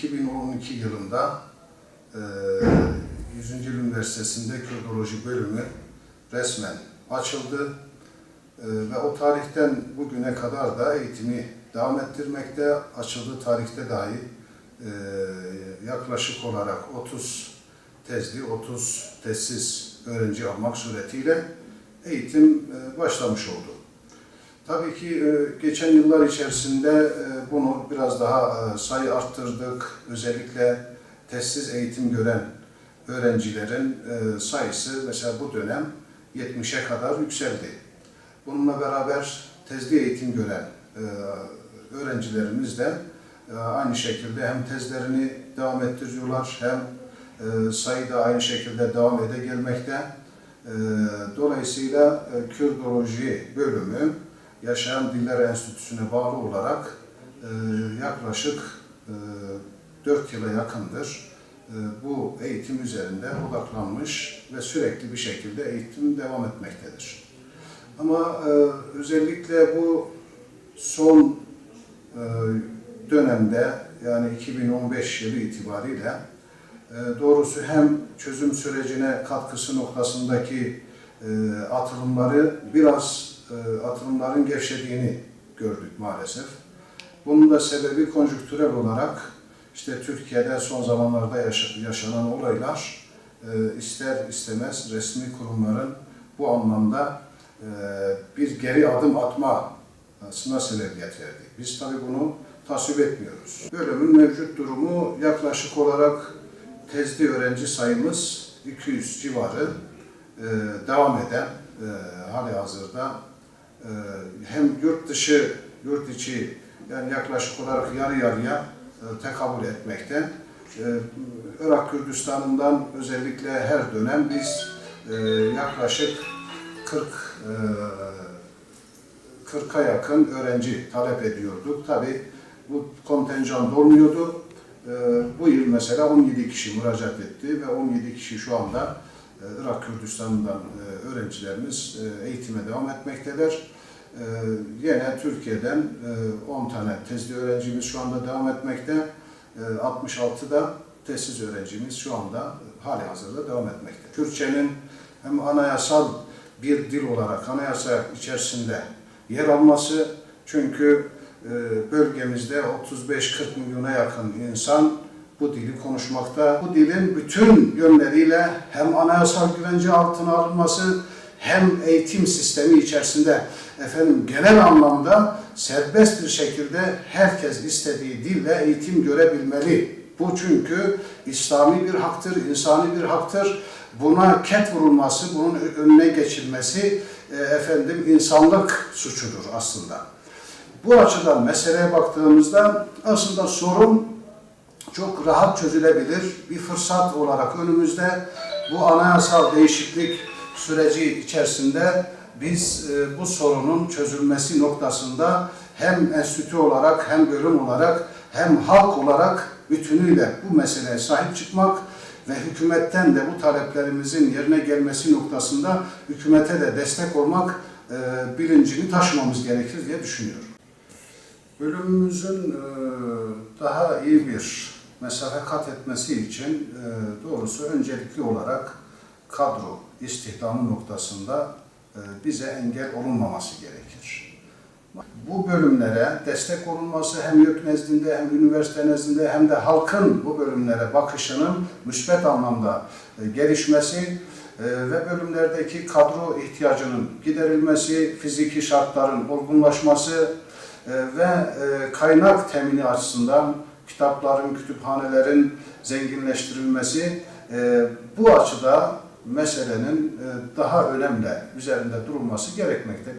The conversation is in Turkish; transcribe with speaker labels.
Speaker 1: 2012 yılında 100. Yıl Üniversitesi'nde Kürdoloji bölümü resmen açıldı ve o tarihten bugüne kadar da eğitimi devam ettirmekte. Açıldığı tarihte dahi yaklaşık olarak 30 tezli, 30 tezsiz öğrenci almak suretiyle eğitim başlamış oldu. Tabii ki geçen yıllar içerisinde bunu biraz daha sayı arttırdık. Özellikle tezsiz eğitim gören öğrencilerin sayısı mesela bu dönem 70'e kadar yükseldi. Bununla beraber tezli eğitim gören öğrencilerimiz de aynı şekilde hem tezlerini devam ettiriyorlar hem sayı da aynı şekilde devam gelmekte. Dolayısıyla Kürdoloji bölümü Yaşayan Diller Enstitüsü'ne bağlı olarak yaklaşık 4 yıla yakındır bu eğitim üzerinde odaklanmış ve sürekli bir şekilde eğitim devam etmektedir. Ama özellikle bu son dönemde yani 2015 yılı itibariyle doğrusu hem çözüm sürecine katkısı noktasındaki atılımların gevşediğini gördük maalesef. Bunun da sebebi konjüktürel olarak işte Türkiye'de son zamanlarda yaşanan olaylar ister istemez resmi kurumların bu anlamda bir geri adım atmasına sebebiyet verdi. Biz tabii bunu tasvip etmiyoruz. Bölümün mevcut durumu yaklaşık olarak tezli öğrenci sayımız 200 civarı devam eden halihazırda hem yurt dışı, yurt içi yani yaklaşık olarak yarı yarıya tekabül etmekte. Irak Kürdistan'ından özellikle her dönem biz yaklaşık 40'a yakın öğrenci talep ediyorduk. Tabii bu kontenjan dolmuyordu. Bu yıl mesela 17 kişi müracaat etti ve 17 kişi şu anda Irak Kürdistan'dan öğrencilerimiz eğitime devam etmektedir. Yine Türkiye'den 10 tane tezli öğrencimiz şu anda devam etmekte. 66'da tezsiz öğrencimiz şu anda halihazırda devam etmekte. Türkçenin hem anayasal bir dil olarak anayasa içerisinde yer alması, çünkü bölgemizde 35-40 milyona yakın insan bu dili konuşmakta. Bu dilin bütün yönleriyle hem anayasal güvence altına alınması hem eğitim sistemi içerisinde genel anlamda serbest bir şekilde herkes istediği dille eğitim görebilmeli. Bu çünkü İslami bir haktır, insani bir haktır. Buna ket vurulması, bunun önüne geçilmesi insanlık suçudur aslında. Bu açıdan meseleye baktığımızda aslında sorun çok rahat çözülebilir. Bir fırsat olarak önümüzde bu anayasal değişiklik süreci içerisinde biz bu sorunun çözülmesi noktasında hem enstitü olarak hem bölüm olarak hem halk olarak bütünüyle bu meseleye sahip çıkmak ve hükümetten de bu taleplerimizin yerine gelmesi noktasında hükümete de destek olmak bilincini taşımamız gerekir diye düşünüyorum. Bölümümüzün daha iyi bir mesafe kat etmesi için doğrusu öncelikli olarak kadro istihdamı noktasında bize engel olunmaması gerekir. Bu bölümlere destek olunması hem YÖK nezdinde hem üniversite nezdinde hem de halkın bu bölümlere bakışının müsbet anlamda gelişmesi ve bölümlerdeki kadro ihtiyacının giderilmesi, fiziki şartların olgunlaşması ve kaynak temini açısından kitapların, kütüphanelerin zenginleştirilmesi bu açıda meselenin daha önemli üzerinde durulması gerekmekte.